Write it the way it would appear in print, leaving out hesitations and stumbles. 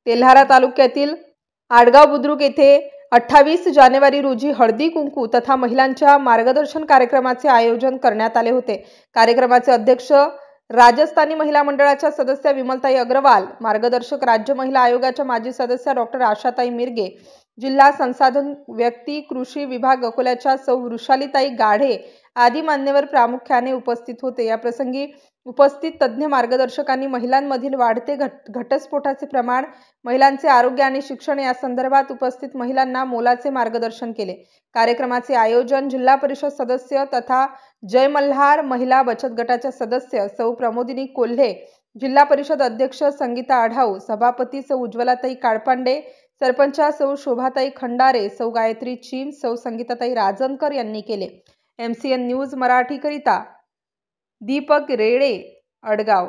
तेल्हारा तालुक्यातील आडगाव बुद्रुक येथे 28 जानेवारी रोजी हळदी कुंकू तथा महिलांच्या मार्गदर्शन कार्यक्रमाचे आयोजन करण्यात आले होते। कार्यक्रमाचे अध्यक्ष राजस्थानी महिला मंडळाच्या सदस्य विमलताई अग्रवाल, मार्गदर्शक राज्य महिला आयोगाच्या माजी सदस्य डॉक्टर आशाताई मिरगे, जिल्हा संसाधन व्यक्ती कृषी विभाग अकोल्याच्या सौ वृषालीताई गाढे आदी मान्यवर प्रामुख्याने उपस्थित होते। या प्रसंगी उपस्थित तज्ञ मार्गदर्शकांनी महिलांमधील वाढते घटस्फोटाचे प्रमाण, महिलांचे आरोग्य आणि शिक्षण या संदर्भात उपस्थित महिलांना मोलाचे मार्गदर्शन केले। कार्यक्रमाचे आयोजन जिल्हा परिषद सदस्य तथा जय मल्हार महिला बचत गटाच्या सदस्य सौ प्रमोदिनी कोल्हे, जिल्हा परिषद अध्यक्ष संगीता आढाऊ, सभापती सौ उज्ज्वलाताई काळपांडे, सरपंच सौ शोभाताई खंडारे, सौ गायत्री चीम, सौ संगीताताई राजनकर यांनी केले। MCN न्यूज मराठी करिता दीपक रेडे, अडगाव।